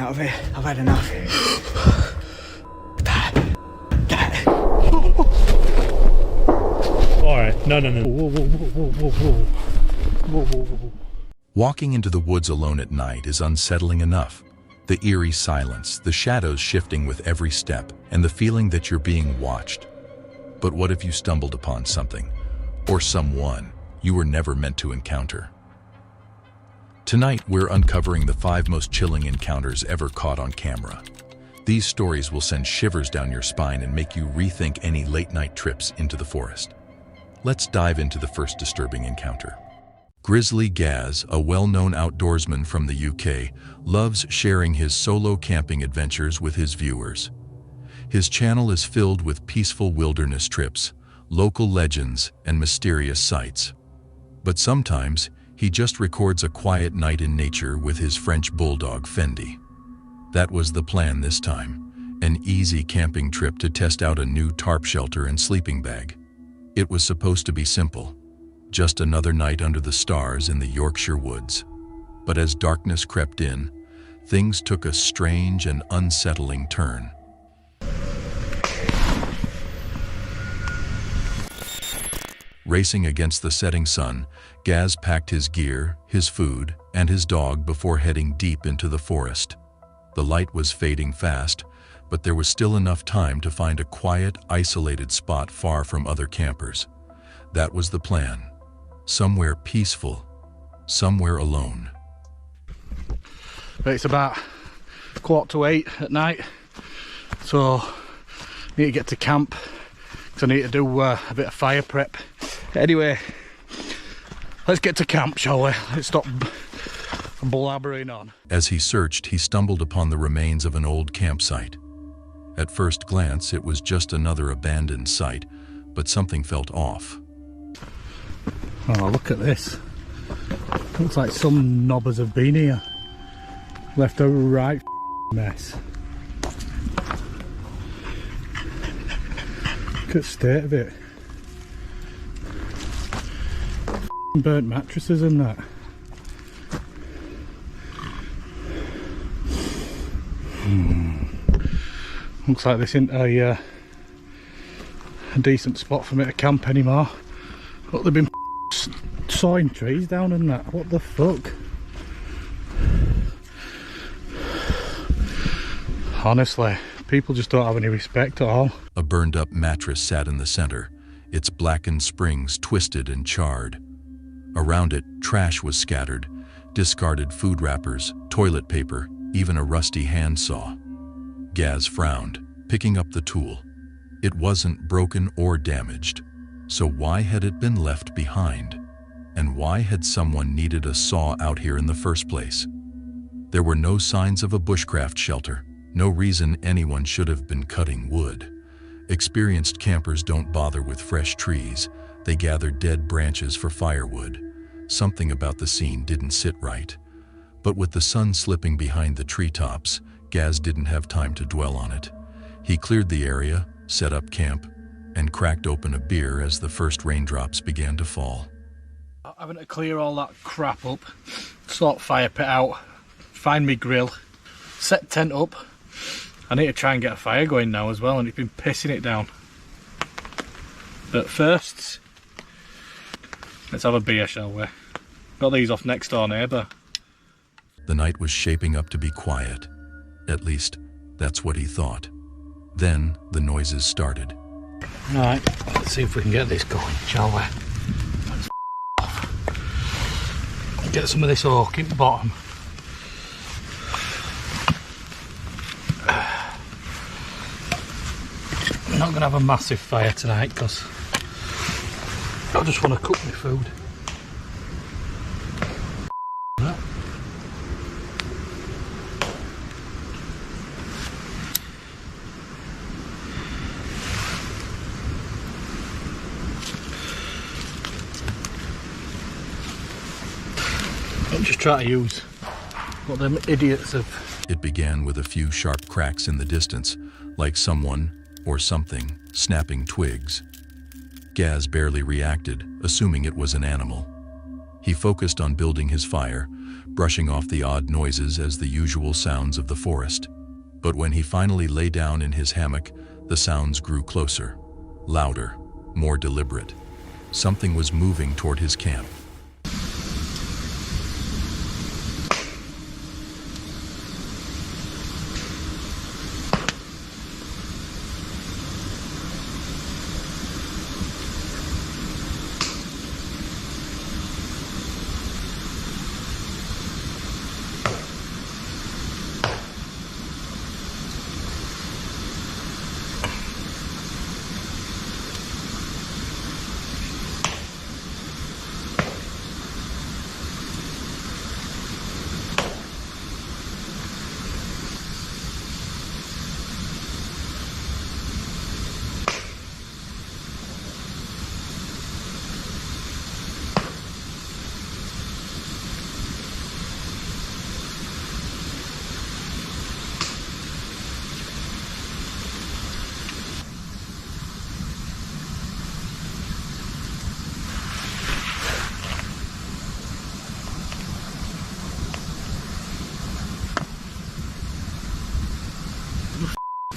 getting out of here. I've had enough. Alright, no. Whoa. Walking into the woods alone at night is unsettling enough. The eerie silence, the shadows shifting with every step, and the feeling that you're being watched. But what if you stumbled upon something, or someone, you were never meant to encounter? Tonight, we're uncovering the 5 most chilling encounters ever caught on camera. These stories will send shivers down your spine and make you rethink any late-night trips into the forest. Let's dive into the first disturbing encounter. Grizzly Gaz, a well-known outdoorsman from the UK, loves sharing his solo camping adventures with his viewers. His channel is filled with peaceful wilderness trips, local legends, and mysterious sights. But sometimes, he just records a quiet night in nature with his French bulldog Fendi. That was the plan this time, an easy camping trip to test out a new tarp shelter and sleeping bag. It was supposed to be simple, just another night under the stars in the Yorkshire woods. But as darkness crept in, things took a strange and unsettling turn. Racing against the setting sun, Gaz packed his gear, his food, and his dog before heading deep into the forest. The light was fading fast, but there was still enough time to find a quiet, isolated spot far from other campers. That was the plan. Somewhere peaceful, somewhere alone. It's about 7:15 at night, so I need to get to camp because I need to do a bit of fire prep. Anyway, let's get to camp, shall we? Let's stop blabbering on. As he searched, he stumbled upon the remains of an old campsite. At first glance, it was just another abandoned site, but something felt off. Oh, look at this. Looks like some knobbers have been here. Left a right mess. Look at the state of it. Burnt mattresses and that. Looks like this isn't a decent spot for me to camp anymore. Look, they've been sawing trees down and that. What the fuck? Honestly, people just don't have any respect at all. A burned-up mattress sat in the center, its blackened springs twisted and charred. Around it, trash was scattered, discarded food wrappers, toilet paper, even a rusty handsaw. Gaz frowned, picking up the tool. It wasn't broken or damaged, so why had it been left behind? And why had someone needed a saw out here in the first place? There were no signs of a bushcraft shelter, no reason anyone should have been cutting wood. Experienced campers don't bother with fresh trees, they gather dead branches for firewood. Something about the scene didn't sit right. But with the sun slipping behind the treetops, Gaz didn't have time to dwell on it. He cleared the area, set up camp, and cracked open a beer as the first raindrops began to fall. Having to clear all that crap up, sort fire pit out, find me grill, set tent up. I need to try and get a fire going now as well, and it's been pissing it down. But first, let's have a beer, shall we? Got these off next door neighbour. The night was shaping up to be quiet. At least, that's what he thought. Then, the noises started. Right, let's see if we can get this going, shall we? Let's get some of this oak in the bottom. I'm not going to have a massive fire tonight because I just want to cook my food. I'm just trying to use what them idiots have. It began with a few sharp cracks in the distance, like someone or something snapping twigs. Gaz barely reacted, assuming it was an animal. He focused on building his fire, brushing off the odd noises as the usual sounds of the forest. But when he finally lay down in his hammock, the sounds grew closer, louder, more deliberate. Something was moving toward his camp.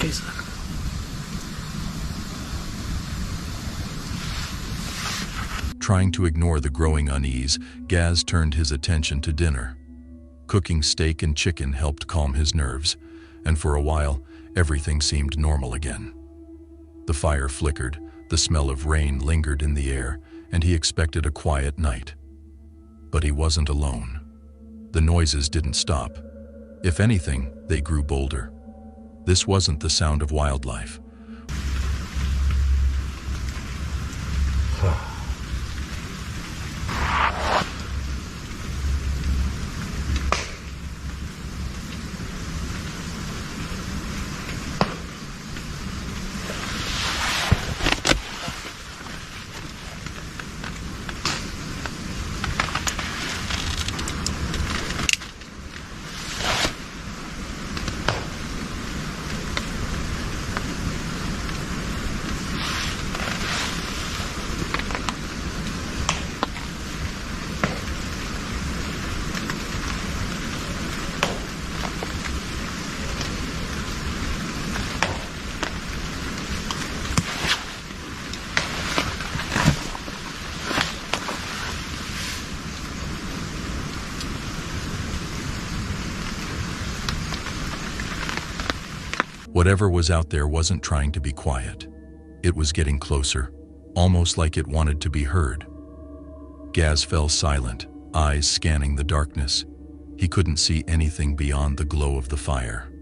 Is that? Trying to ignore the growing unease, Gaz turned his attention to dinner. Cooking steak and chicken helped calm his nerves, and for a while, everything seemed normal again. The fire flickered, the smell of rain lingered in the air, and he expected a quiet night. But he wasn't alone. The noises didn't stop. If anything, they grew bolder. This wasn't the sound of wildlife. Whatever was out there wasn't trying to be quiet. It was getting closer, almost like it wanted to be heard. Gaz fell silent, eyes scanning the darkness. He couldn't see anything beyond the glow of the fire.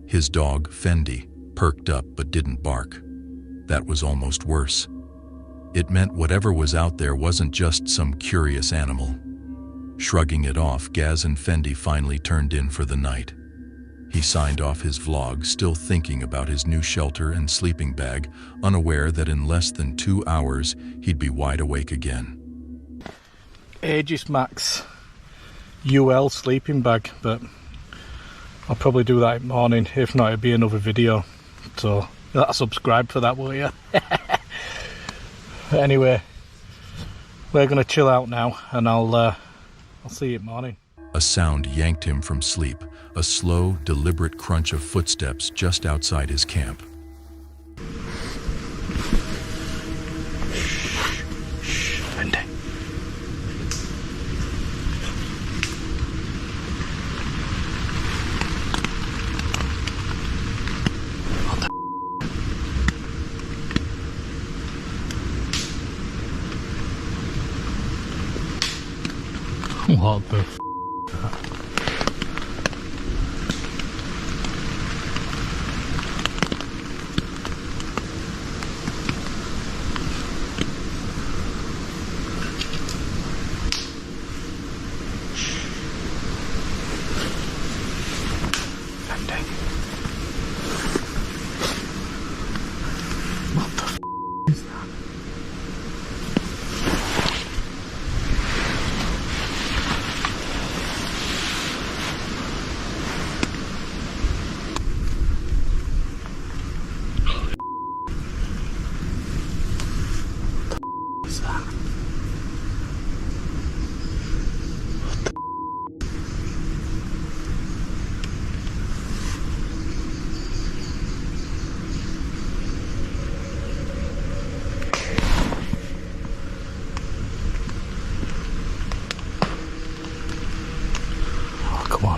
His dog, Fendi, perked up but didn't bark. That was almost worse. It meant whatever was out there wasn't just some curious animal. Shrugging it off, Gaz and Fendi finally turned in for the night. He signed off his vlog, still thinking about his new shelter and sleeping bag, unaware that in less than 2 hours, he'd be wide awake again. Aegis Max UL sleeping bag, but I'll probably do that in the morning. If not, it'll be another video. So, subscribe for that, will you? Anyway, we're going to chill out now, and I'll see you in the morning. A sound yanked him from sleep, a slow, deliberate crunch of footsteps just outside his camp. Shh, Fendi. What the f***?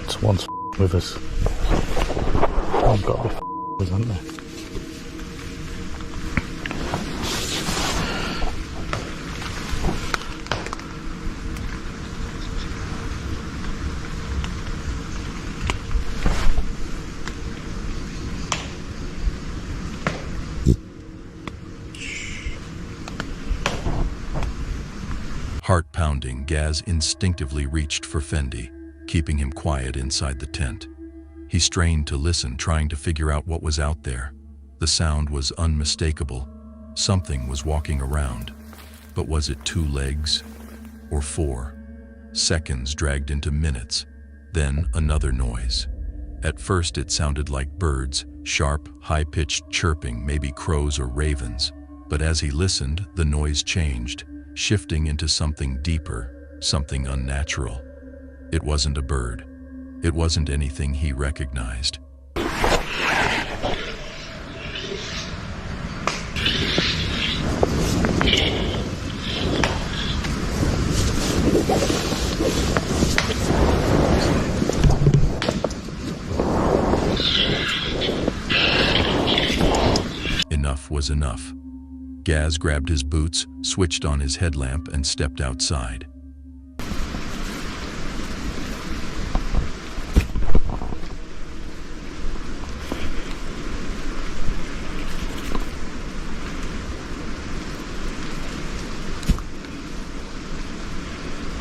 Someone's with us. I've got to be with us, haven't they? Heart pounding, Gaz instinctively reached for Fendi, keeping him quiet inside the tent. He strained to listen, trying to figure out what was out there. The sound was unmistakable. Something was walking around. But was it 2 legs or 4? Seconds dragged into minutes. Then another noise. At first it sounded like birds, sharp, high-pitched chirping, maybe crows or ravens. But as he listened, the noise changed, shifting into something deeper, something unnatural. It wasn't a bird. It wasn't anything he recognized. Enough was enough. Gaz grabbed his boots, switched on his headlamp, and stepped outside.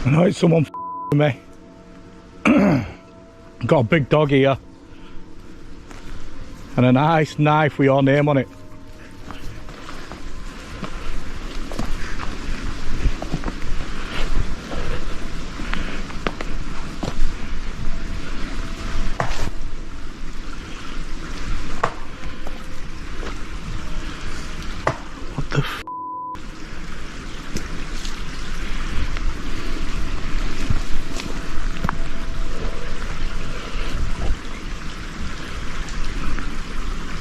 I know it's someone with me. Got a big dog here. And a nice knife with your name on it. What the f?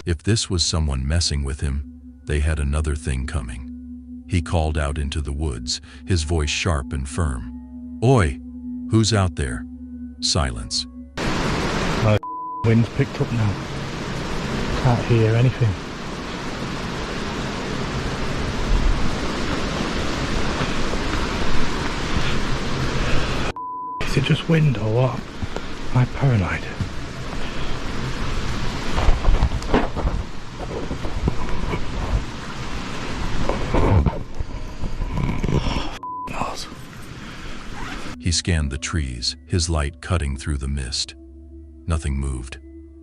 If this was someone messing with him, they had another thing coming. He called out into the woods, his voice sharp and firm. "Oi! Who's out there?" Silence. My wind's picked up now. Can't hear anything. Is it just wind or what? Am I paranoid? He scanned the trees, his light cutting through the mist. Nothing moved.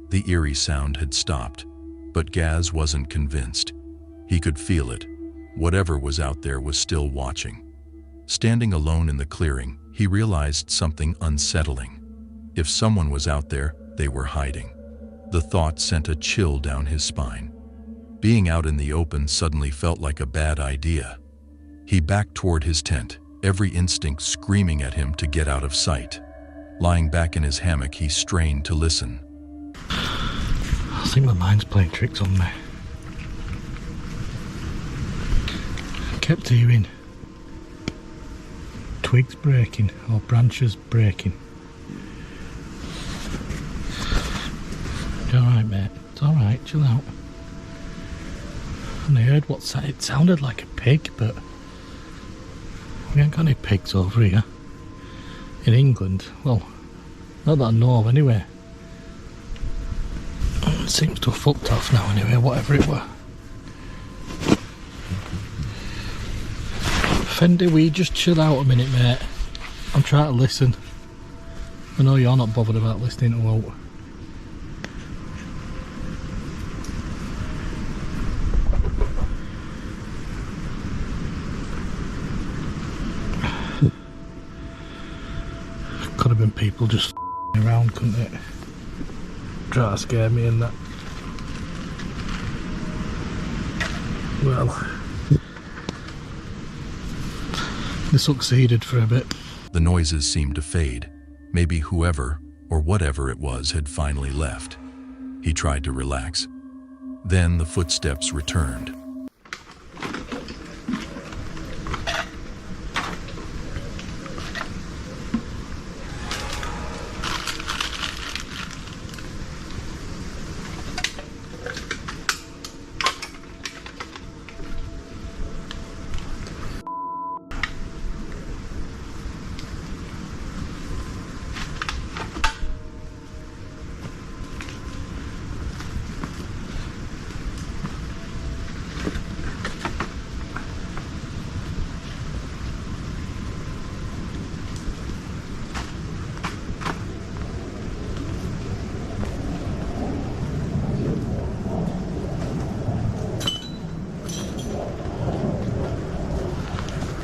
The eerie sound had stopped, but Gaz wasn't convinced. He could feel it. Whatever was out there was still watching. Standing alone in the clearing, he realized something unsettling. If someone was out there, they were hiding. The thought sent a chill down his spine. Being out in the open suddenly felt like a bad idea. He backed toward his tent, every instinct screaming at him to get out of sight. Lying back in his hammock, he strained to listen. I think my mind's playing tricks on me. I kept hearing twigs breaking or branches breaking. You alright, mate? It's alright, chill out. And I heard it sounded like a pig, but we ain't got any pigs over here. In England. Well, not that I know of anyway. It seems to have fucked off now anyway, whatever it were. Fendi, will you just chill out a minute, mate? I'm trying to listen. I know you're not bothered about listening to out. Could have been people just around, couldn't it? Try to scare me and that. Well, they succeeded for a bit. The noises seemed to fade. Maybe whoever or whatever it was had finally left. He tried to relax. Then the footsteps returned.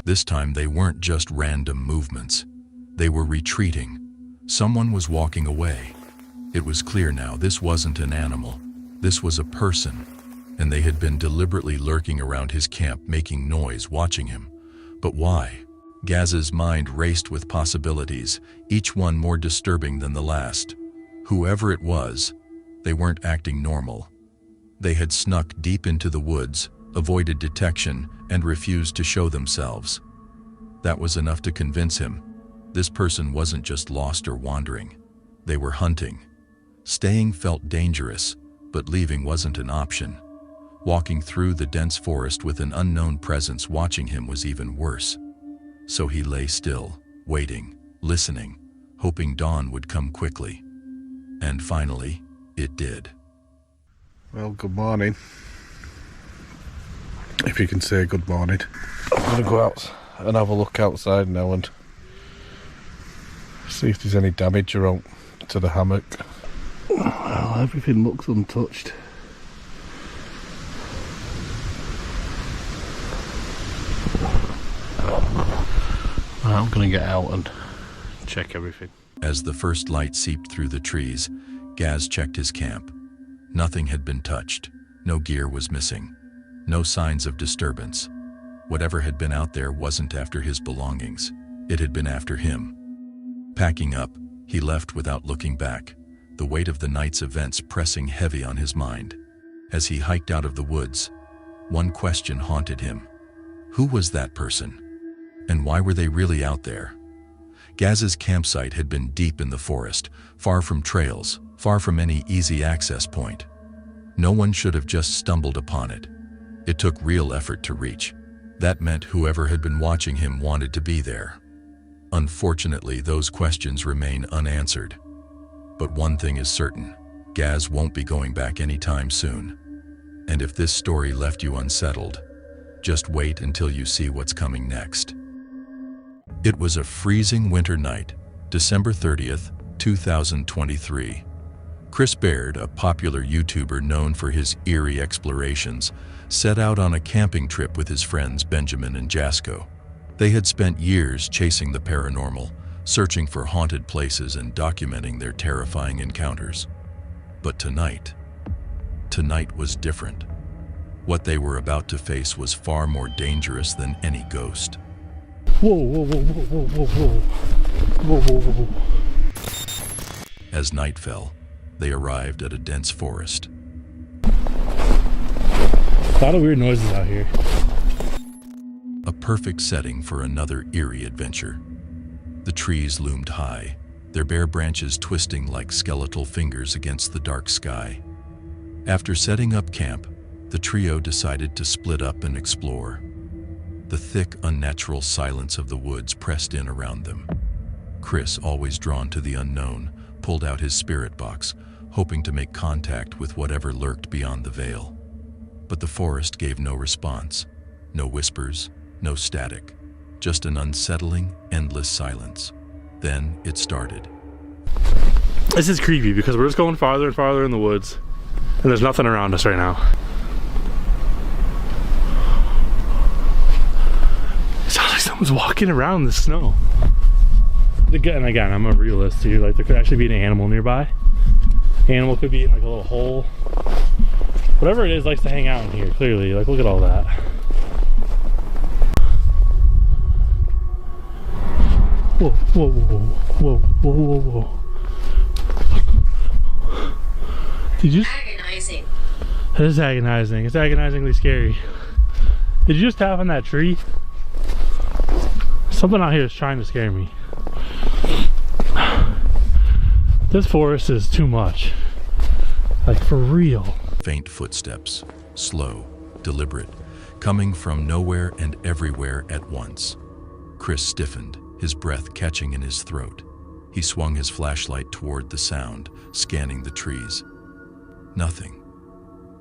This time they weren't just random movements. They were retreating. Someone was walking away. It was clear now this wasn't an animal. This was a person, and they had been deliberately lurking around his camp, making noise, watching him. But why? Gaz's mind raced with possibilities, each one more disturbing than the last. Whoever it was, they weren't acting normal. They had snuck deep into the woods, avoided detection, and refused to show themselves. That was enough to convince him. This person wasn't just lost or wandering. They were hunting. Staying felt dangerous, but leaving wasn't an option. Walking through the dense forest with an unknown presence watching him was even worse. So he lay still, waiting, listening, hoping dawn would come quickly. And finally, it did. Well, good morning. If you can say good morning. I'm going to go out and have a look outside now and see if there's any damage around to the hammock. Well, everything looks untouched. I'm going to get out and check everything. As the first light seeped through the trees, Gaz checked his camp. Nothing had been touched. No gear was missing. No signs of disturbance. Whatever had been out there wasn't after his belongings. It had been after him. Packing up, he left without looking back, the weight of the night's events pressing heavy on his mind. As he hiked out of the woods, one question haunted him. Who was that person? And why were they really out there? Gaz's campsite had been deep in the forest, far from trails, far from any easy access point. No one should have just stumbled upon it. It took real effort to reach. That meant whoever had been watching him wanted to be there. Unfortunately, those questions remain unanswered. But one thing is certain, Gaz won't be going back anytime soon. And if this story left you unsettled, just wait until you see what's coming next. It was a freezing winter night, December 30th, 2023. Chris Baird, a popular YouTuber known for his eerie explorations, set out on a camping trip with his friends Benjamin and Jasko. They had spent years chasing the paranormal, searching for haunted places and documenting their terrifying encounters. But tonight was different. What they were about to face was far more dangerous than any ghost. Whoa, whoa, whoa, whoa, whoa, whoa, whoa, whoa, whoa, whoa. As night fell, they arrived at a dense forest. A lot of weird noises out here. A perfect setting for another eerie adventure. The trees loomed high, their bare branches twisting like skeletal fingers against the dark sky. After setting up camp, the trio decided to split up and explore. The thick, unnatural silence of the woods pressed in around them. Chris, always drawn to the unknown, pulled out his spirit box, hoping to make contact with whatever lurked beyond the veil. But the forest gave no response. No whispers, no static. Just an unsettling, endless silence. Then it started. This is creepy because we're just going farther and farther in the woods, and there's nothing around us right now. It sounds like someone's walking around in the snow. And again, I'm a realist here. Like, there could actually be an animal nearby. Animal could be in like a little hole. Whatever it is likes to hang out in here, clearly. Like, look at all that. Whoa, whoa, whoa, whoa, whoa, whoa, whoa. Did you? Agonizing. It is agonizing. It's agonizingly scary. Did you just tap on that tree? Something out here is trying to scare me. This forest is too much. Like, for real. Faint footsteps, slow, deliberate, coming from nowhere and everywhere at once. Chris stiffened, his breath catching in his throat. He swung his flashlight toward the sound, scanning the trees. Nothing.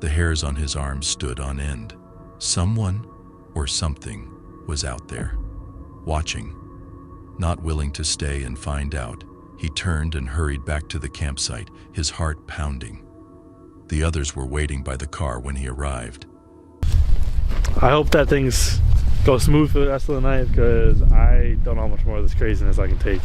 The hairs on his arms stood on end. Someone or something was out there, watching. Not willing to stay and find out, he turned and hurried back to the campsite, his heart pounding. The others were waiting by the car when he arrived. I hope that things go smooth for the rest of the night because I don't know how much more of this craziness I can take.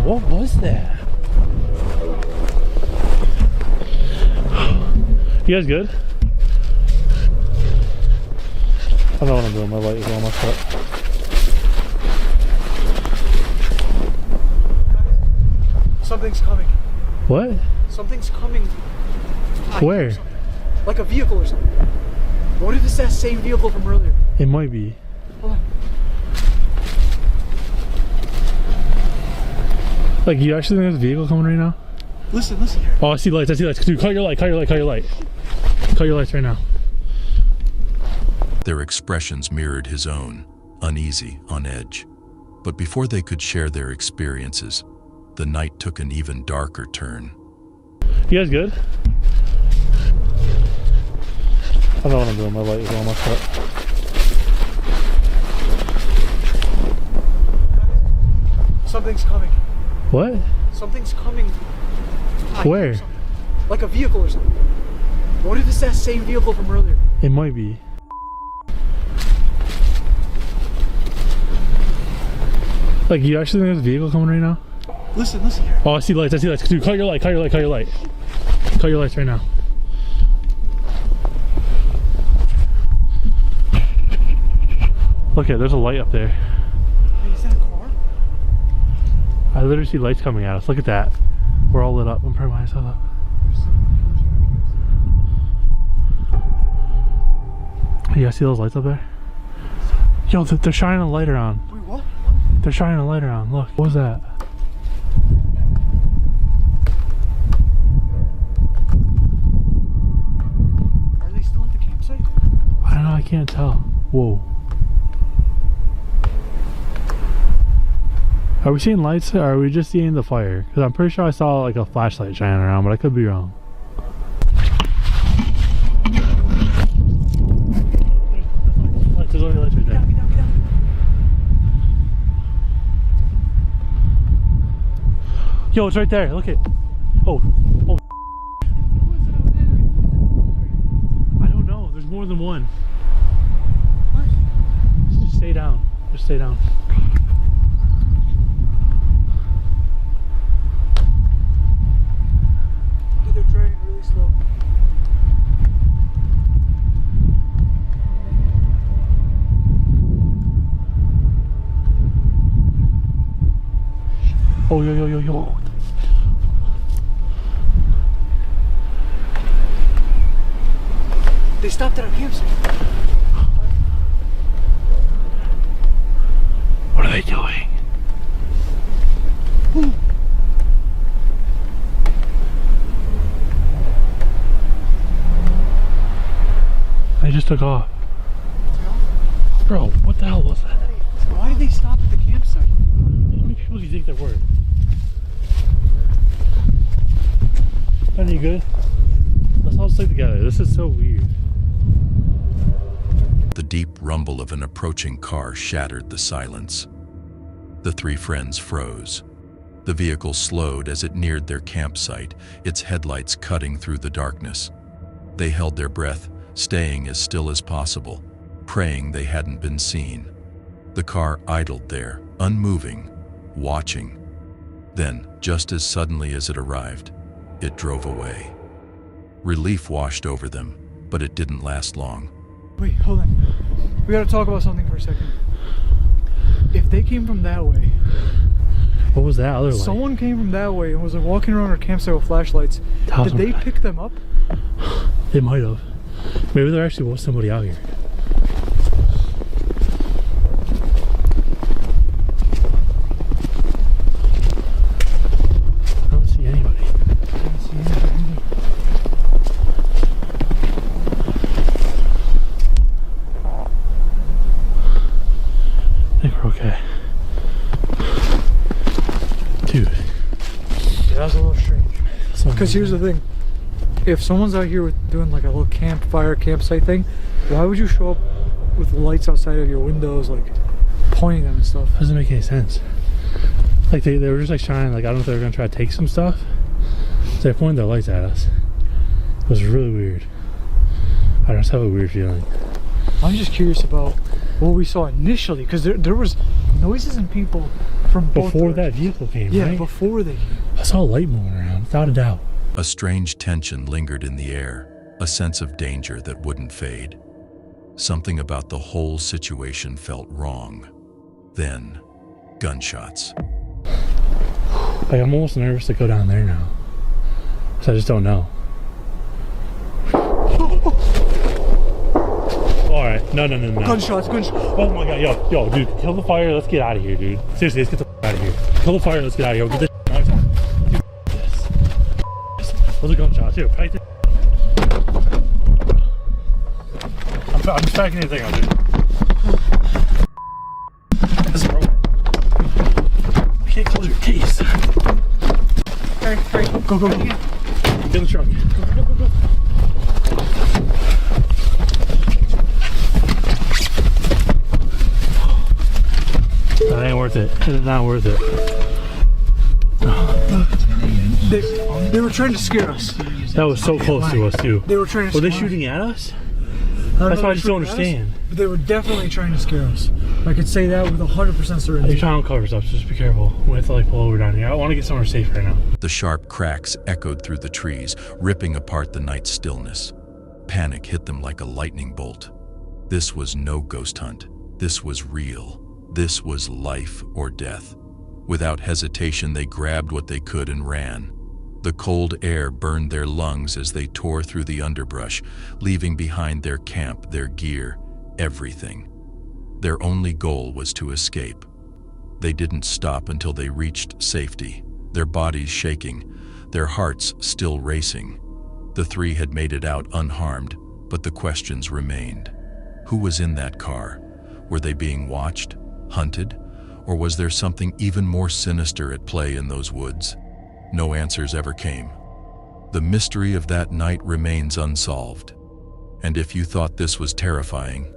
What was that? You guys good? I don't know what I'm doing. My light is almost up. Something's coming. What? Something's coming. Where? Like a vehicle or something. What if it's that same vehicle from earlier? It might be. Hold on. Like, you actually think there's a vehicle coming right now? Listen here. Oh, I see lights. I see lights. Dude, cut your light. Cut your light. Cut your light. Cut your lights right now. Their expressions mirrored his own, uneasy, on edge. But before they could share their experiences, the night took an even darker turn. You guys good? I don't know what I'm doing. My light is almost up. Something's coming. What? Something's coming. Where? Like a vehicle or something. What if it's that same vehicle from earlier? It might be. Like, you actually think there's a vehicle coming right now? Listen here. Oh, I see lights. I see lights. Dude, cut your light. Cut your light. Cut your light. Cut your lights right now. Look at, there's a light up there. Hey, is that a car? I literally see lights coming at us. Look at that. We're all lit up. I'm turning myself up. You guys see those lights up there? Yo, they're shining a light around. Wait, what? They're shining a light around. Look. What was that? Are they still at the campsite? I don't know. I can't tell. Whoa. Are we seeing lights or are we just seeing the fire? Because I'm pretty sure I saw like a flashlight shining around, but I could be wrong. There's only lights right there. Get down. Yo, it's right there. Look it. Oh. I don't know. There's more than one. What? Just stay down. Just stay down. Dude, they're driving really slow. Oh, yo. They stopped at our campsite. What are they doing? Ooh. They just took off. Bro, what the hell was that? Why did they stop at the campsite? How many people do you think there were? Are you good? Let's all stick together. This is so weird. The deep rumble of an approaching car shattered the silence. The three friends froze. The vehicle slowed as it neared their campsite, its headlights cutting through the darkness. They held their breath, staying as still as possible, praying they hadn't been seen. The car idled there, unmoving, watching. Then, just as suddenly as it arrived, it drove away. Relief washed over them, but it didn't last long. Wait, hold on. We gotta talk about something for a second. If they came from that way, What was that other light? someone came from that way and was like walking around our campsite with flashlights. How's Did they my- pick them up? They might have. Maybe there actually was somebody out here. I don't see anybody. I think we're okay. Dude, Yeah, that was a little strange. so Because here's the thing. If someone's out here doing like a little campsite thing, why would you show up with lights outside of your windows, like pointing them and stuff? Doesn't make any sense. Like they were just like shining, like I don't know if they were gonna try to take some stuff. So they pointed their lights at us. It was really weird. I just have a weird feeling. I'm just curious about what we saw initially, because there was noises and people from both before that vehicle came, yeah, right? before they came. I saw a light moving around, without a doubt. A strange tension lingered in the air, a sense of danger that wouldn't fade. Something about the whole situation felt wrong. Then, gunshots. Like I'm almost nervous to go down there now. So I just don't know. Alright, no. Gunshots. Oh my god, yo, dude, kill the fire, let's get out of here, dude. Seriously, let's get the out of here. Kill the fire, let's get out of here. We'll get this out. Dude, this. Those are gunshots. Here, pack this. I'm just packing anything out, dude. This is broken. I can't close your case. Hurry. Go. Get in the truck. Go. That ain't worth it. It's not worth it. They were trying to scare us. That was so close to us, too. They were trying to Were scare they us. shooting at us? That's why I just don't understand. But they were definitely trying to scare us. I could say that with 100% certainty. You're trying to uncover stuff, so just be careful. We have to like pull over down here. I want to get somewhere safe right now. The sharp cracks echoed through the trees, ripping apart the night's stillness. Panic hit them like a lightning bolt. This was no ghost hunt. This was real. This was life or death. Without hesitation, they grabbed what they could and ran. The cold air burned their lungs as they tore through the underbrush, leaving behind their camp, their gear, everything. Their only goal was to escape. They didn't stop until they reached safety, their bodies shaking, their hearts still racing. The three had made it out unharmed, but the questions remained. Who was in that car? Were they being watched, hunted, or was there something even more sinister at play in those woods? No answers ever came. The mystery of that night remains unsolved. And if you thought this was terrifying,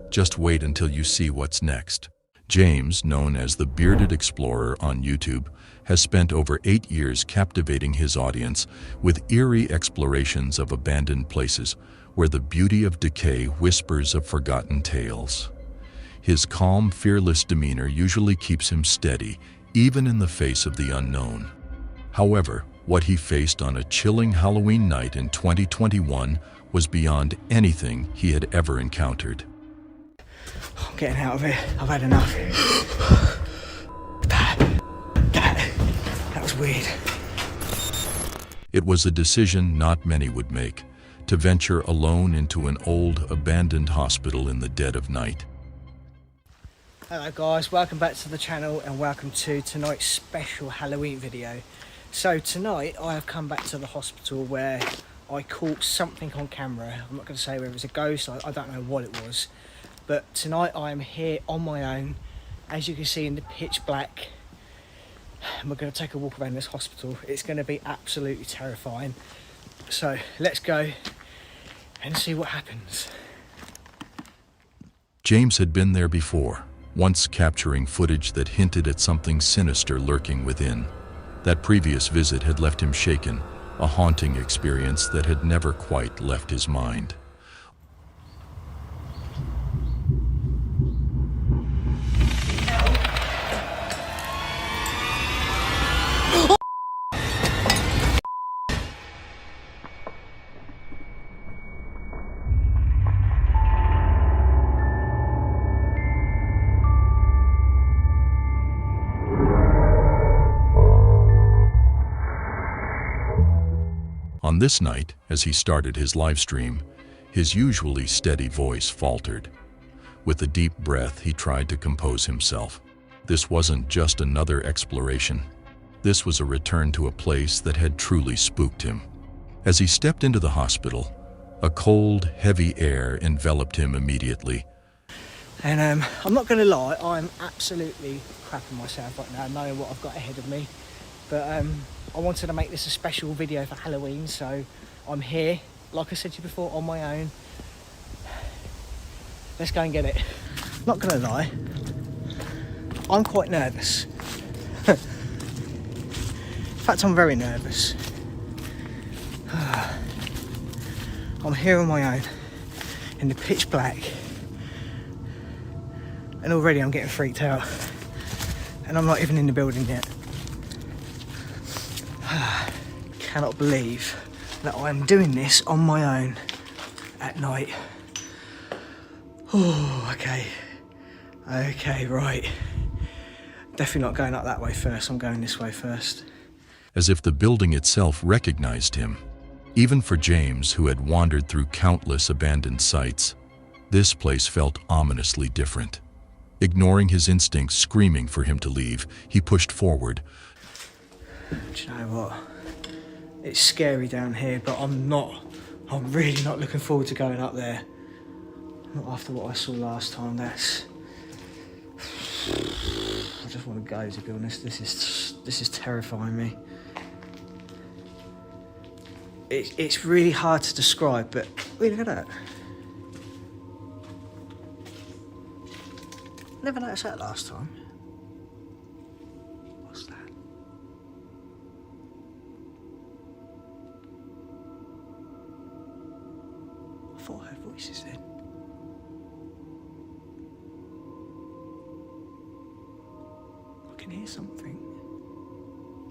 just wait until you see what's next. James, known as the Bearded Explorer on YouTube, has spent over 8 years captivating his audience with eerie explorations of abandoned places where the beauty of decay whispers of forgotten tales. His calm, fearless demeanor usually keeps him steady, even in the face of the unknown. However, what he faced on a chilling Halloween night in 2021 was beyond anything he had ever encountered. I'm getting out of here. I've had enough. That was weird. It was a decision not many would make, to venture alone into an old, abandoned hospital in the dead of night. Hello guys, welcome back to the channel and welcome to tonight's special Halloween video. So tonight I have come back to the hospital where I caught something on camera. I'm not going to say whether it was a ghost, I don't know what it was. But tonight I am here on my own, as you can see in the pitch black. And we're going to take a walk around this hospital. It's going to be absolutely terrifying. So let's go and see what happens. James had been there before, once capturing footage that hinted at something sinister lurking within. That previous visit had left him shaken, a haunting experience that had never quite left his mind. On this night, as he started his live stream, his usually steady voice faltered. With a deep breath, he tried to compose himself. This wasn't just another exploration. This was a return to a place that had truly spooked him. As he stepped into the hospital, a cold, heavy air enveloped him immediately. And I'm not going to lie, I'm absolutely crapping myself right now, knowing what I've got ahead of me. But I wanted to make this a special video for Halloween, so I'm here, like I said to you before, on my own. Let's go and get it. Not gonna lie, I'm quite nervous. In fact, I'm very nervous. I'm here on my own in the pitch black, and already I'm getting freaked out, and I'm not even in the building yet. Cannot believe that I'm doing this on my own at night. Oh, okay, right. Definitely not going up that way first, I'm going this way first. As if the building itself recognized him. Even for James, who had wandered through countless abandoned sites, this place felt ominously different. Ignoring his instincts screaming for him to leave, he pushed forward. Do you know what? It's scary down here, but I'm really not looking forward to going up there. Not after what I saw last time, I just want to go, to be honest. This is terrifying me. It's really hard to describe, but wait, look at that. Never noticed that last time. What's that? I thought I heard voices then. I can hear something.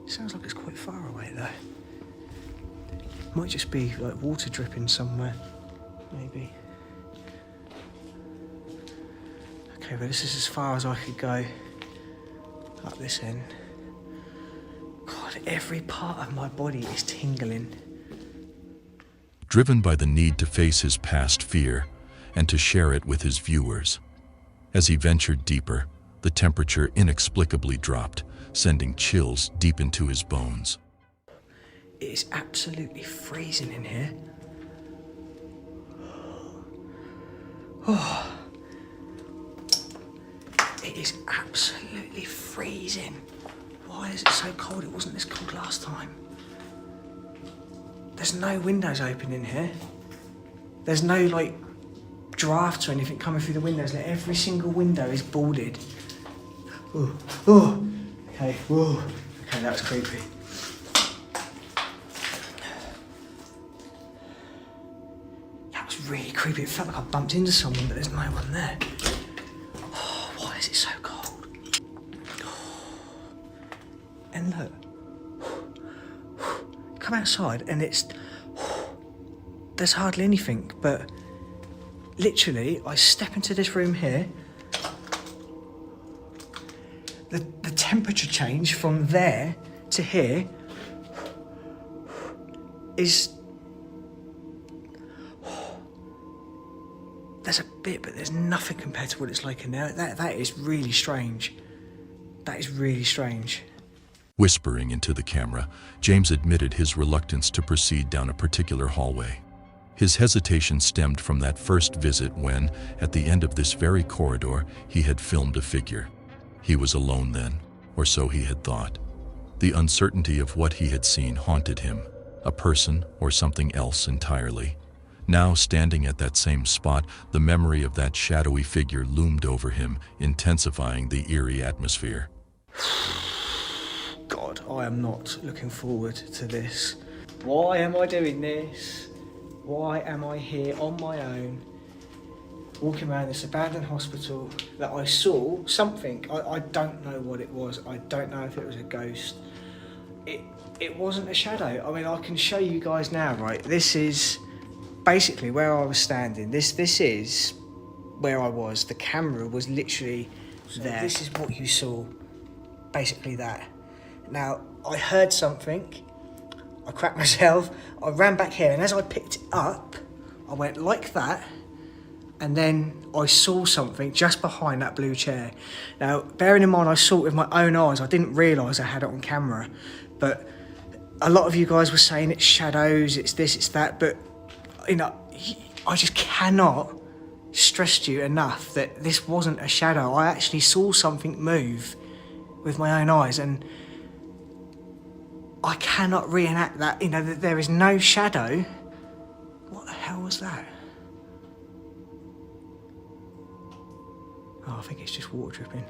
It sounds like it's quite far away though. Might just be like water dripping somewhere, maybe. Okay, but this is as far as I could go up this end. God, every part of my body is tingling. Driven by the need to face his past fear and to share it with his viewers. As he ventured deeper, the temperature inexplicably dropped, sending chills deep into his bones. It is absolutely freezing in here. Oh. It is absolutely freezing. Why is it so cold? It wasn't this cold last time. There's no windows open in here. There's no like drafts or anything coming through the windows. Like, every single window is boarded. Oh, oh. Okay, whoa. Okay, that was creepy. That was really creepy. It felt like I bumped into someone, but there's no one there. Oh, why is it so cold? And look. Come outside and there's hardly anything, but literally I step into this room here. The temperature change from there to here is... There's a bit, but there's nothing compared to what it's like in there. That is really strange. That is really strange. Whispering into the camera, James admitted his reluctance to proceed down a particular hallway. His hesitation stemmed from that first visit when, at the end of this very corridor, he had filmed a figure. He was alone then, or so he had thought. The uncertainty of what he had seen haunted him, a person or something else entirely. Now, standing at that same spot, the memory of that shadowy figure loomed over him, intensifying the eerie atmosphere. God, I am not looking forward to this. Why am I doing this? Why am I here on my own, walking around this abandoned hospital that I saw something? I don't know what it was. I don't know if it was a ghost. It wasn't a shadow. I mean, I can show you guys now, right? This is basically where I was standing. This is where I was. The camera was literally there. This is what you saw. Basically that. Now, I heard something, I cracked myself, I ran back here, and as I picked it up, I went like that, and then I saw something just behind that blue chair. Now, bearing in mind I saw it with my own eyes, I didn't realise I had it on camera, but a lot of you guys were saying it's shadows, it's this, it's that, but, you know, I just cannot stress to you enough that this wasn't a shadow. I actually saw something move with my own eyes, and I cannot reenact that. You know, there is no shadow. What the hell was that? Oh, I think it's just water dripping.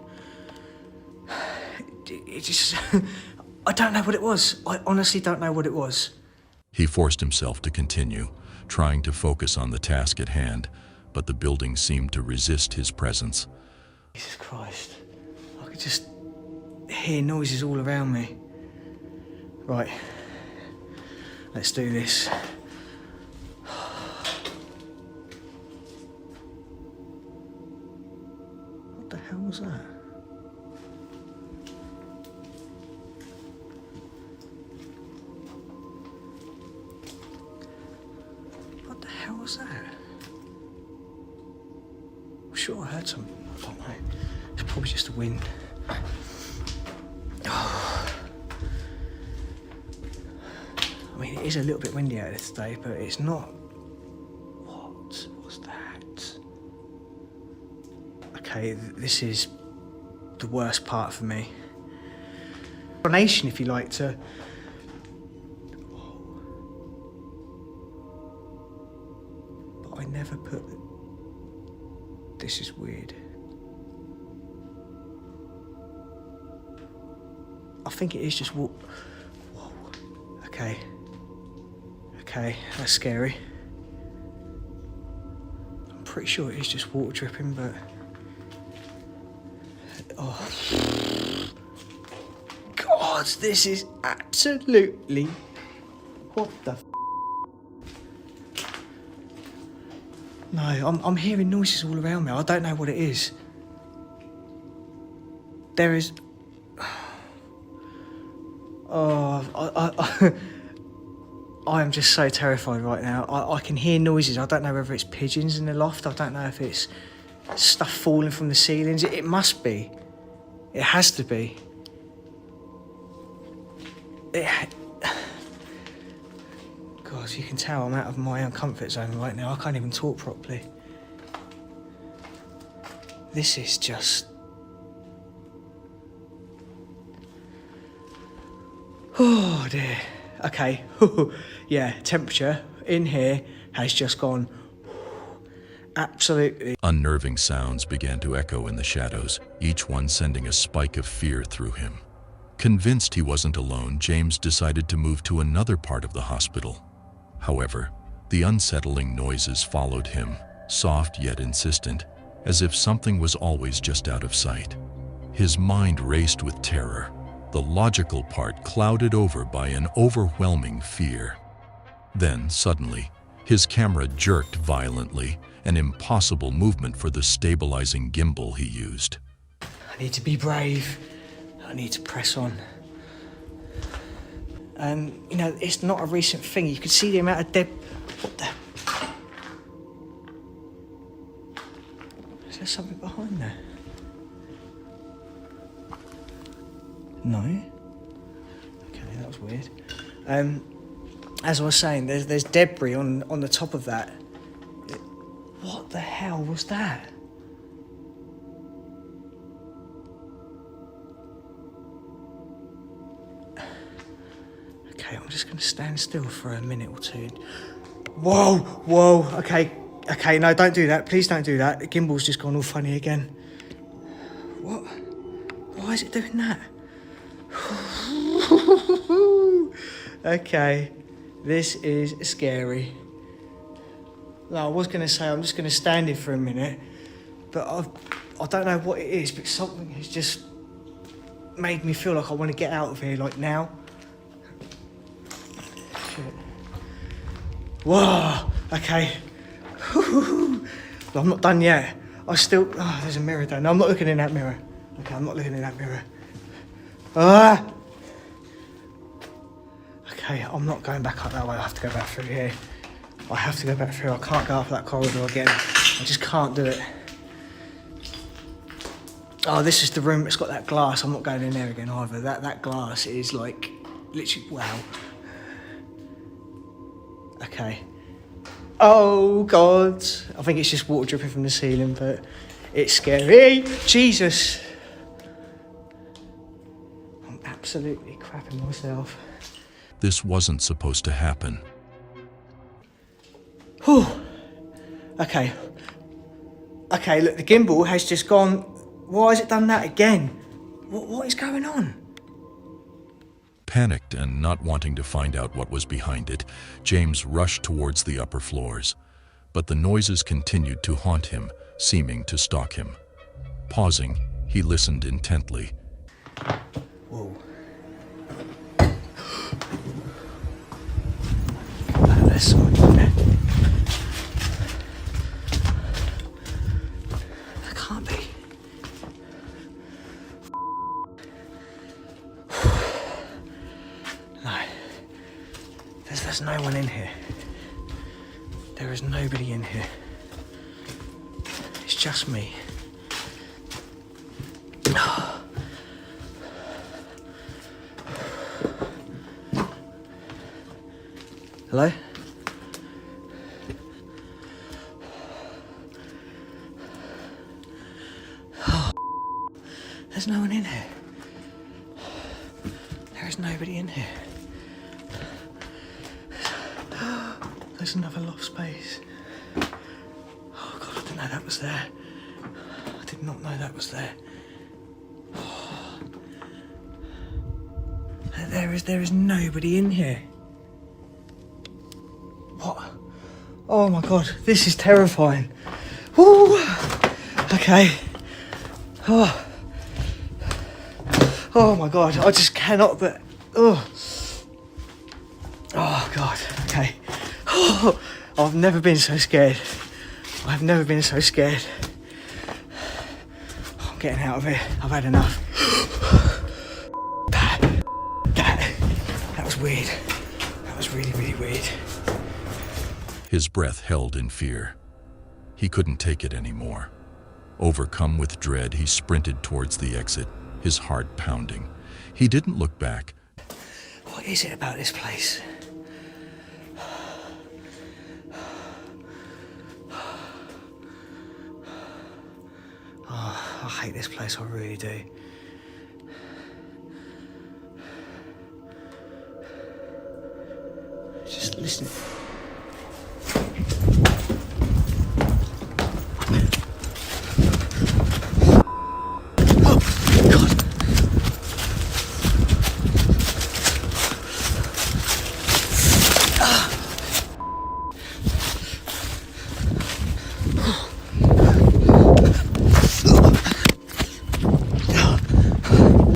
It just... I don't know what it was. I honestly don't know what it was. He forced himself to continue, trying to focus on the task at hand, but the building seemed to resist his presence. Jesus Christ. I could just hear noises all around me. Right. Let's do this. What the hell was that? What the hell was that? I'm sure I heard something. I don't know. It's probably just the wind. I mean, it is a little bit windy out there today, but it's not. What was that? Okay, this is the worst part for me. Explanation, if you like, to. But I never put. This is weird. I think it is just Whoa. Okay. Okay, that's scary. I'm pretty sure it is just water dripping, but... Oh. God, this is absolutely... What the f***? No, I'm hearing noises all around me. I don't know what it is. There is... Oh, I am just so terrified right now. I can hear noises. I don't know whether it's pigeons in the loft. I don't know if it's stuff falling from the ceilings. It must be. It has to be. God, you can tell I'm out of my own comfort zone right now. I can't even talk properly. This is just... Oh dear. Okay. Yeah, temperature in here has just gone absolutely. Unnerving sounds began to echo in the shadows, each one sending a spike of fear through him. Convinced he wasn't alone, James decided to move to another part of the hospital. However, the unsettling noises followed him, soft yet insistent, as if something was always just out of sight. His mind raced with terror, the logical part clouded over by an overwhelming fear. Then, suddenly, his camera jerked violently, an impossible movement for the stabilizing gimbal he used. I need to be brave. I need to press on. You know, it's not a recent thing. You can see the amount of What the... Is there something behind there? No. Okay, that was weird. As I was saying, there's debris on the top of that. What the hell was that? Okay, I'm just going to stand still for a minute or two. Whoa, whoa. Okay, no, don't do that. Please don't do that. The gimbal's just gone all funny again. What? Why is it doing that? Okay, this is scary. No, I was going to say I'm just going to stand here for a minute, but I don't know what it is, but something has just made me feel like I want to get out of here, like now. Shit. Whoa, okay. I'm not done yet. There's a mirror there. No, I'm not looking in that mirror. Okay, I'm not looking in that mirror. Okay, I'm not going back up that way. I have to go back through here. I have to go back through. I can't go up that corridor again. I just can't do it. Oh, this is the room that's got that glass. I'm not going in there again either. That glass is like, literally, wow. Okay. Oh, God. I think it's just water dripping from the ceiling, but it's scary. Jesus. I'm absolutely crapping myself. This wasn't supposed to happen. Whew. Okay. Okay, look, the gimbal has just gone. Why has it done that again? What is going on? Panicked and not wanting to find out what was behind it, James rushed towards the upper floors. But the noises continued to haunt him, seeming to stalk him. Pausing, he listened intently. Whoa. That's something there. That can't be. No. There's no one in here. There is nobody in here. It's just me. Hello? There's no one in here. There is nobody in here. There's another loft space. Oh God, I didn't know that was there. I did not know that was there. There is nobody in here. What? Oh my God, this is terrifying. Woo! Okay. Oh. Oh my God, I just cannot but... Oh. Oh God, okay. Oh, I've never been so scared. I've never been so scared. I'm getting out of here. I've had enough. That was weird. That was really, really weird. His breath held in fear. He couldn't take it anymore. Overcome with dread, he sprinted towards the exit, his heart pounding. He didn't look back. What is it about this place? Oh, I hate this place, I really do. Just listen.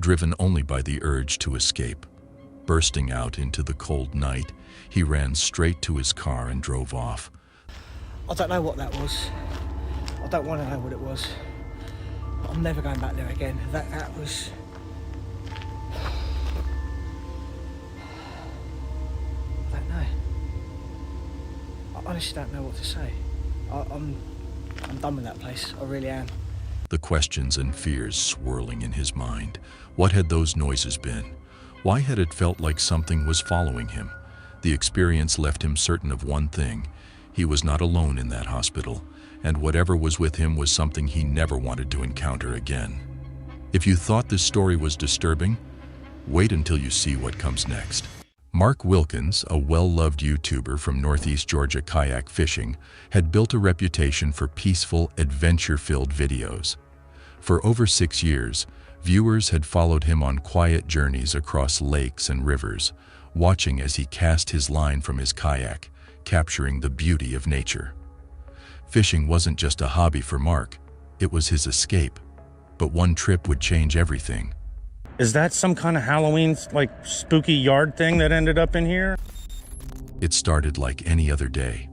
Driven only by the urge to escape. Bursting out into the cold night, he ran straight to his car and drove off. I don't know what that was. I don't want to know what it was. I'm never going back there again. That was... I don't know. I honestly don't know what to say. I'm done with that place. I really am. The questions and fears swirling in his mind. What had those noises been? Why had it felt like something was following him? The experience left him certain of one thing. He was not alone in that hospital, and whatever was with him was something he never wanted to encounter again. If you thought this story was disturbing, wait until you see what comes next. Mark Wilkins, a well-loved YouTuber from Northeast Georgia kayak fishing, had built a reputation for peaceful, adventure-filled videos. For over 6 years, viewers had followed him on quiet journeys across lakes and rivers, watching as he cast his line from his kayak, capturing the beauty of nature. Fishing wasn't just a hobby for Mark, it was his escape. But one trip would change everything. Is that some kind of Halloween, like, spooky yard thing that ended up in here? It started like any other day.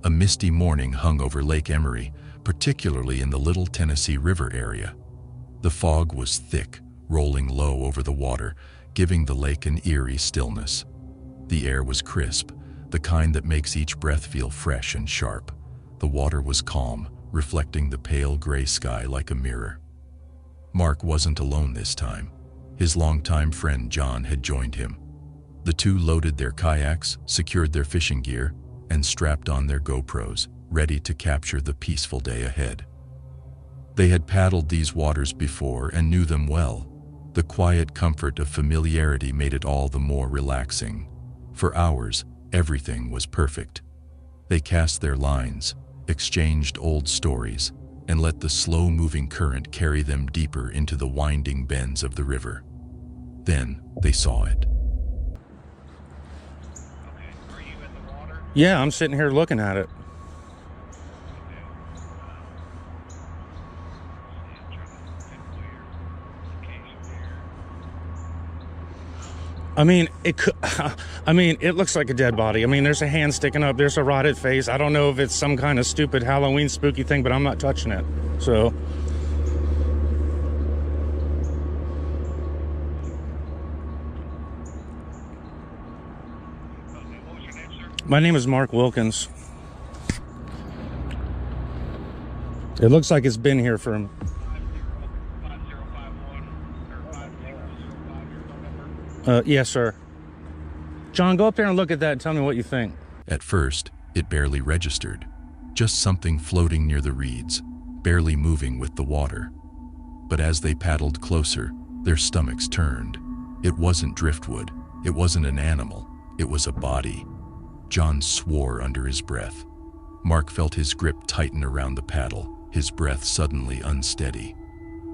A misty morning hung over Lake Emery, particularly in the Little Tennessee River area. The fog was thick, rolling low over the water, giving the lake an eerie stillness. The air was crisp, the kind that makes each breath feel fresh and sharp. The water was calm, reflecting the pale gray sky like a mirror. Mark wasn't alone this time. His longtime friend John had joined him. The two loaded their kayaks, secured their fishing gear, and strapped on their GoPros, ready to capture the peaceful day ahead. They had paddled these waters before and knew them well. The quiet comfort of familiarity made it all the more relaxing. For hours, everything was perfect. They cast their lines, exchanged old stories, and let the slow-moving current carry them deeper into the winding bends of the river. Then they saw it. Yeah, I'm sitting here looking at it. I mean, it could, I mean, it looks like a dead body. I mean, there's a hand sticking up, there's a rotted face. I don't know if it's some kind of stupid Halloween spooky thing, but I'm not touching it. So. My name is Mark Wilkins. It looks like it's been here for yes, sir. John, go up there and look at that and tell me what you think. At first, it barely registered. Just something floating near the reeds, barely moving with the water. But as they paddled closer, their stomachs turned. It wasn't driftwood. It wasn't an animal. It was a body. John swore under his breath. Mark felt his grip tighten around the paddle, his breath suddenly unsteady.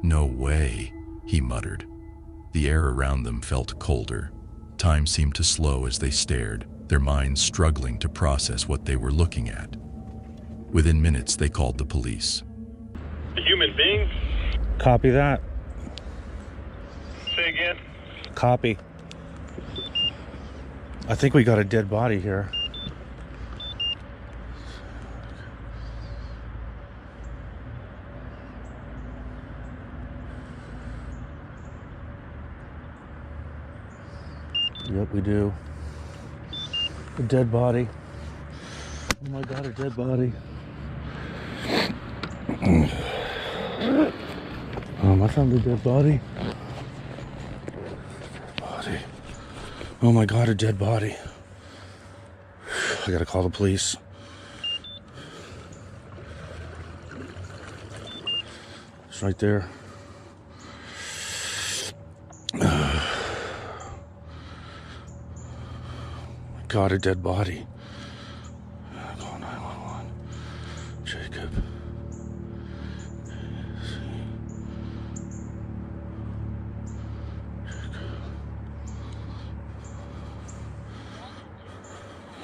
"No way," he muttered. The air around them felt colder. Time seemed to slow as they stared, their minds struggling to process what they were looking at. Within minutes, they called the police. A human being? Copy that. Say again? Copy. I think we got a dead body here. Yep, we do. A dead body. Oh my God, a dead body. I found a dead body. Body. Oh my God, a dead body. I gotta call the police. It's right there. God, a dead body. Call 911. Jacob.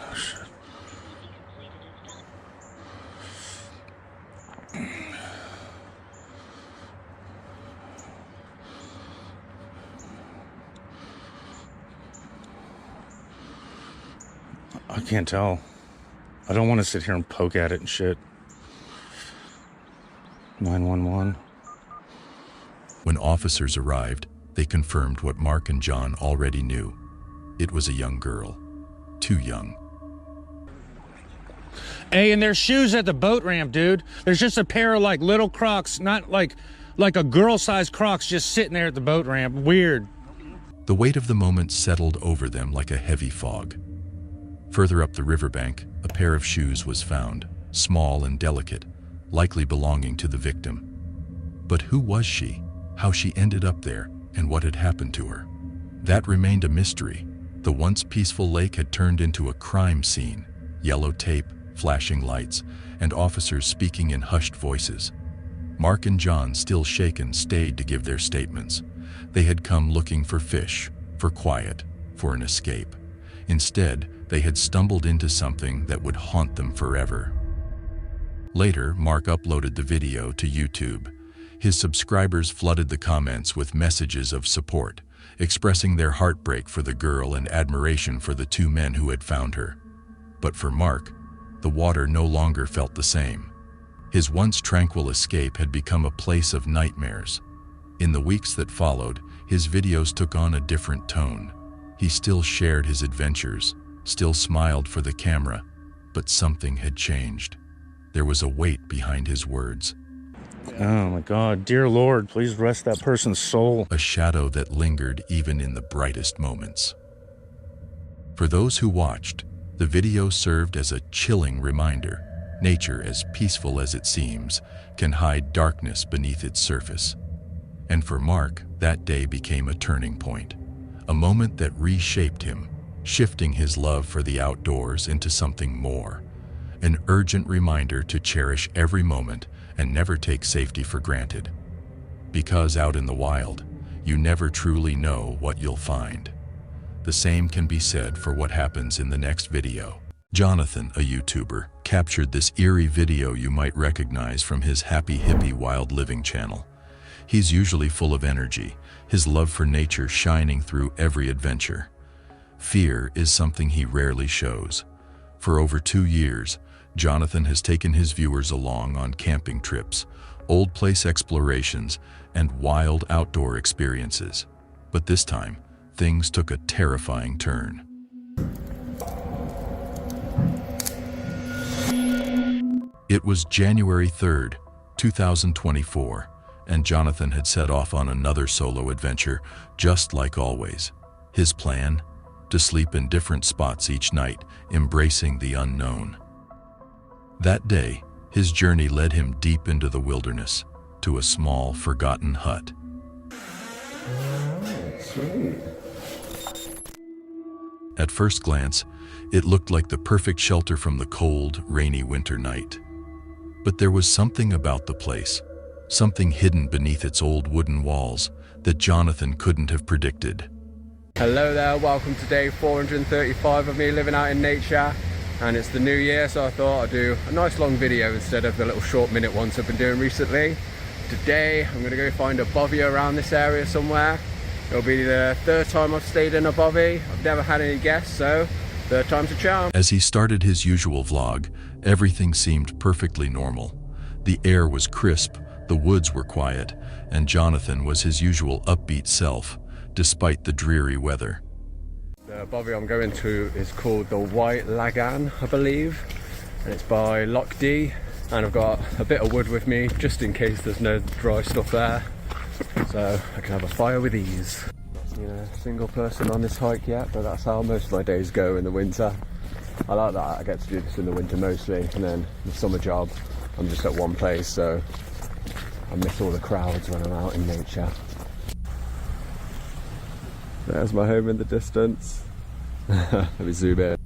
Oh, shit. I can't tell. I don't want to sit here and poke at it and shit. 911. When officers arrived, they confirmed what Mark and John already knew. It was a young girl. Too young. Hey, and there's shoes at the boat ramp, dude. There's just a pair of like little Crocs, not like a girl-sized Crocs just sitting there at the boat ramp. Weird. The weight of the moment settled over them like a heavy fog. Further up the riverbank, a pair of shoes was found, small and delicate, likely belonging to the victim. But who was she, how she ended up there, and what had happened to her? That remained a mystery. The once peaceful lake had turned into a crime scene, yellow tape, flashing lights, and officers speaking in hushed voices. Mark and John, still shaken, stayed to give their statements. They had come looking for fish, for quiet, for an escape. Instead, they had stumbled into something that would haunt them forever. Later, Mark uploaded the video to YouTube. His subscribers flooded the comments with messages of support, expressing their heartbreak for the girl and admiration for the two men who had found her. But for Mark, the water no longer felt the same. His once tranquil escape had become a place of nightmares. In the weeks that followed, his videos took on a different tone. He still shared his adventures, still smiled for the camera, but something had changed. There was a weight behind his words. Oh my God, dear Lord, please rest that person's soul. A shadow that lingered even in the brightest moments. For those who watched, the video served as a chilling reminder. Nature, as peaceful as it seems, can hide darkness beneath its surface. And for Mark, that day became a turning point, a moment that reshaped him, shifting his love for the outdoors into something more, an urgent reminder to cherish every moment and never take safety for granted. Because out in the wild, you never truly know what you'll find. The same can be said for what happens in the next video. Jonathan, a YouTuber, captured this eerie video you might recognize from his Happy Hippie Wild Living channel. He's usually full of energy, his love for nature shining through every adventure. Fear is something he rarely shows. For over 2 years, Jonathan has taken his viewers along on camping trips, old place explorations, and wild outdoor experiences. But this time, things took a terrifying turn. It was January 3rd, 2024, and Jonathan had set off on another solo adventure, just like always. His plan? To sleep in different spots each night, embracing the unknown. That day, his journey led him deep into the wilderness, to a small, forgotten hut. Sweet. At first glance, it looked like the perfect shelter from the cold, rainy winter night. But there was something about the place, something hidden beneath its old wooden walls, that Jonathan couldn't have predicted. Hello there, welcome to day 435 of me living out in nature, and it's the new year, so I thought I'd do a nice long video instead of the little short minute ones I've been doing recently. Today I'm going to go find a bovie around this area somewhere. It'll be the 3rd time I've stayed in a bovie. I've never had any guests, so 3rd time's a charm. As he started his usual vlog, everything seemed perfectly normal. The air was crisp, the woods were quiet, and Jonathan was his usual upbeat self, despite the dreary weather. The bovie I'm going to is called the White Lagan, I believe, and it's by Loch D, and I've got a bit of wood with me just in case there's no dry stuff there, so I can have a fire with ease. You know, single person on this hike yet, but that's how most of my days go in the winter. I like that I get to do this in the winter mostly, and then the summer job I'm just at one place, so I miss all the crowds when I'm out in nature. There's my home in the distance. Let me zoom in.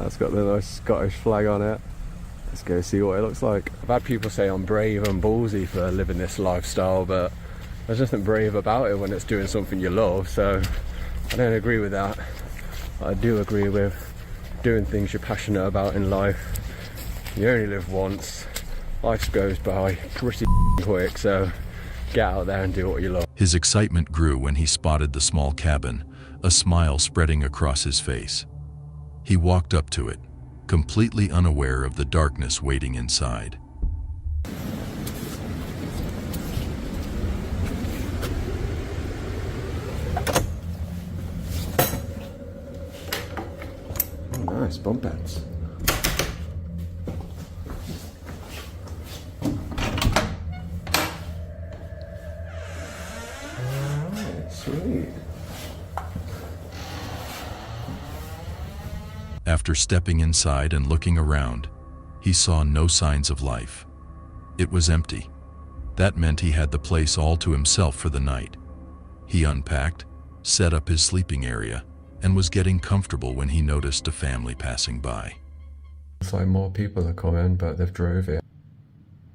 It's got the nice Scottish flag on it. Let's go see what it looks like. I've had people say I'm brave and ballsy for living this lifestyle, but there's nothing brave about it when it's doing something you love, so I don't agree with that. I do agree with doing things you're passionate about in life. You only live once. Life goes by pretty quick, so get out there and do what you love. His excitement grew when he spotted the small cabin, a smile spreading across his face. He walked up to it, completely unaware of the darkness waiting inside. Oh, nice, bunk beds. Sweet. After stepping inside and looking around, he saw no signs of life. It was empty. That meant he had the place all to himself for the night. He unpacked, set up his sleeping area, and was getting comfortable when he noticed a family passing by. It's like more people are coming, but they've drove it.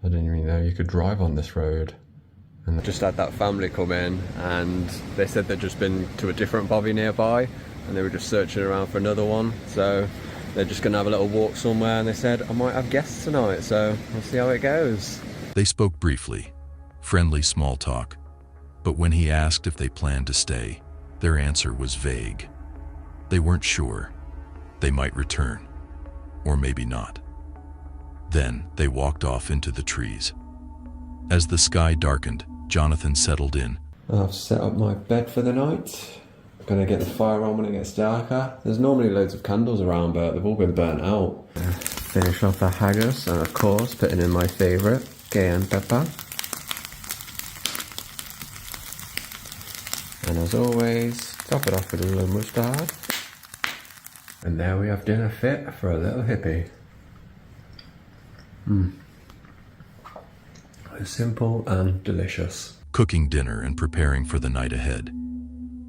I didn't even know you could drive on this road. And just had that family come in, and they said they'd just been to a different bovie nearby, and they were just searching around for another one, so they're just gonna have a little walk somewhere, and they said I might have guests tonight, so we'll see how it goes. They spoke briefly, friendly small talk, but when he asked if they planned to stay, their answer was vague. They weren't sure. They might return, or maybe not. Then they walked off into the trees. As the sky darkened, Jonathan settled in. I've set up my bed for the night. I'm gonna get the fire on when it gets darker. There's normally loads of candles around, but they've all been burnt out. Finish off the haggis, and of course putting in my favourite, cayenne pepper. And as always, top it off with a little mustard. And there we have dinner fit for a little hippie. It's simple and delicious. Cooking dinner and preparing for the night ahead.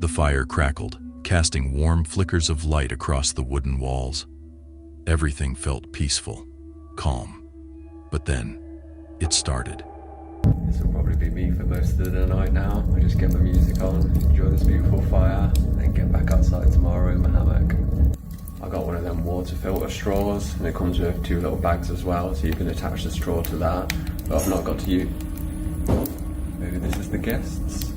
The fire crackled, casting warm flickers of light across the wooden walls. Everything felt peaceful, calm. But then, it started. This will probably be me for most of the night now. I just get my music on, enjoy this beautiful fire, and get back outside tomorrow in my hammock. I got one of them water filter straws, and it comes with 2 little bags as well, so you can attach the straw to that. But I've not got to use. Maybe this is the guests.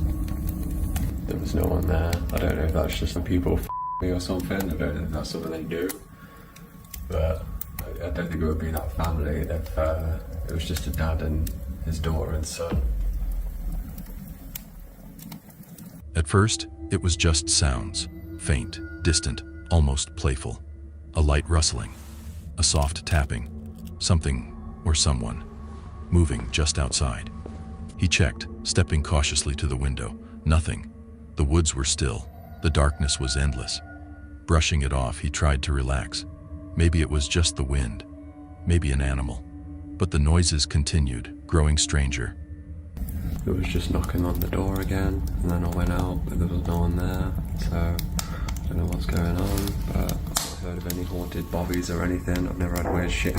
There was no one there. I don't know if that's just some people me or something. I don't know if that's something they do. But I don't think it would be that family if it was just a dad and his daughter and son. At first, it was just sounds, faint, distant, almost playful. A light rustling, a soft tapping, something or someone moving just outside. He checked, stepping cautiously to the window. Nothing. The woods were still. The darkness was endless. Brushing it off, he tried to relax. Maybe it was just the wind, maybe an animal. But the noises continued, growing stranger. It was just knocking on the door again, and then I went out, but there was no one there, so I don't know what's going on, but I've not heard of any haunted bobbies or anything. I've never had weird shit.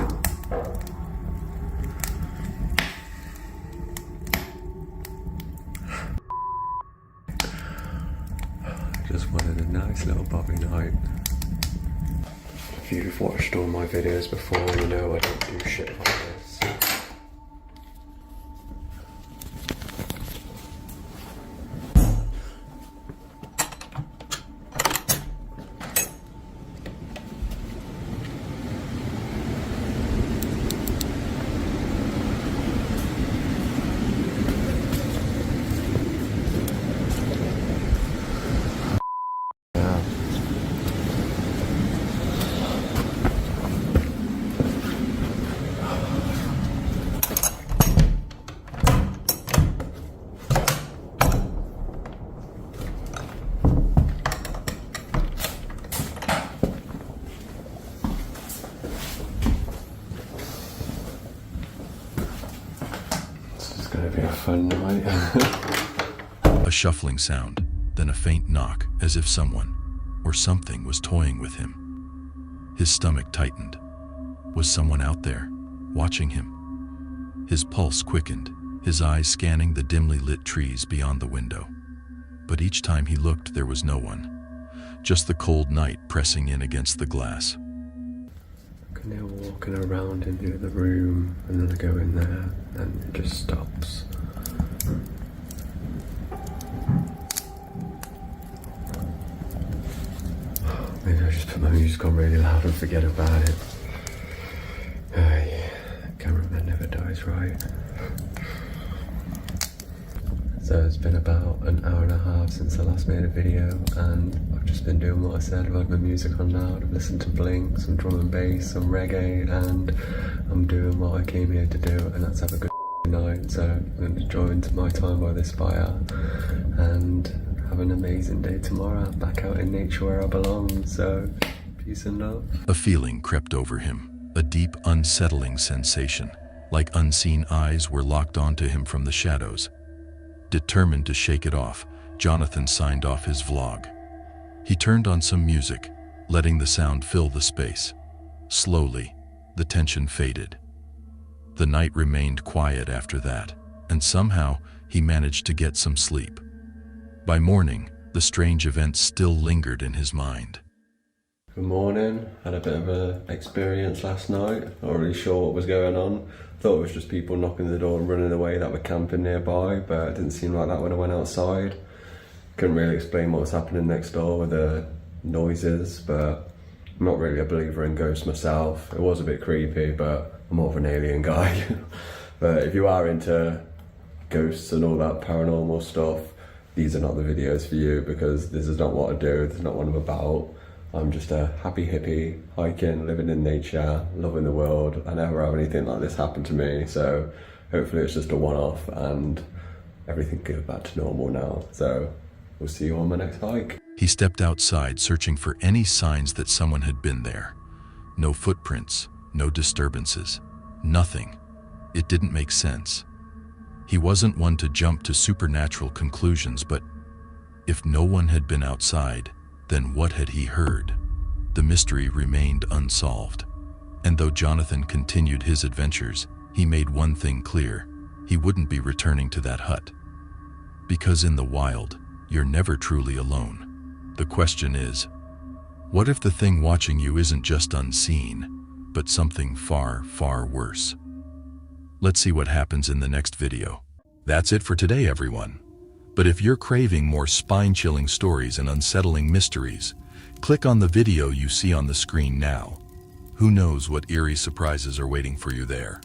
I just wanted a nice little bobby night. If you've watched all my videos before, you know I don't do shit like this. Gonna be a fun night. A shuffling sound, then a faint knock, as if someone or something was toying with him. His stomach tightened. Was someone out there, watching him? His pulse quickened, his eyes scanning the dimly lit trees beyond the window. But each time he looked, there was no one. Just the cold night pressing in against the glass. And they're walking around into the room, and then I go in there, and it just stops. Maybe I just put my music on really loud and forget about it. Yeah, cameraman never dies, right? So it's been about an hour and a half since I last made a video, and I've just been doing what I said. I've had my music on loud, I've listened to Blink, some drum and bass, some reggae, and I'm doing what I came here to do, and that's have a good night. So I'm enjoying my time by this fire, and have an amazing day tomorrow, back out in nature where I belong. So peace and love. A feeling crept over him, a deep, unsettling sensation, like unseen eyes were locked onto him from the shadows. Determined to shake it off, Jonathan signed off his vlog. He turned on some music, letting the sound fill the space. Slowly, the tension faded. The night remained quiet after that, and somehow he managed to get some sleep. By morning, the strange events still lingered in his mind. Good morning. Had a bit of an experience last night. Not really sure what was going on. Thought it was just people knocking the door and running away that were camping nearby, but it didn't seem like that when I went outside. Couldn't really explain what was happening next door with the noises, but I'm not really a believer in ghosts myself. It was a bit creepy, but I'm more of an alien guy. But if you are into ghosts and all that paranormal stuff, these are not the videos for you, because this is not what I do. This is not what I'm about. I'm just a happy hippie, hiking, living in nature, loving the world. I never have anything like this happen to me, so hopefully it's just a one-off and everything goes back to normal now. So we'll see you on my next hike. He stepped outside, searching for any signs that someone had been there. No footprints, no disturbances, nothing. It didn't make sense. He wasn't one to jump to supernatural conclusions, but if no one had been outside, Then what had he heard? The mystery remained unsolved. And though Jonathan continued his adventures, he made one thing clear: he wouldn't be returning to that hut. Because in the wild, you're never truly alone. The question is, what if the thing watching you isn't just unseen, but something far, far worse? Let's see what happens in the next video. That's it for today, everyone. But if you're craving more spine-chilling stories and unsettling mysteries, click on the video you see on the screen now. Who knows what eerie surprises are waiting for you there?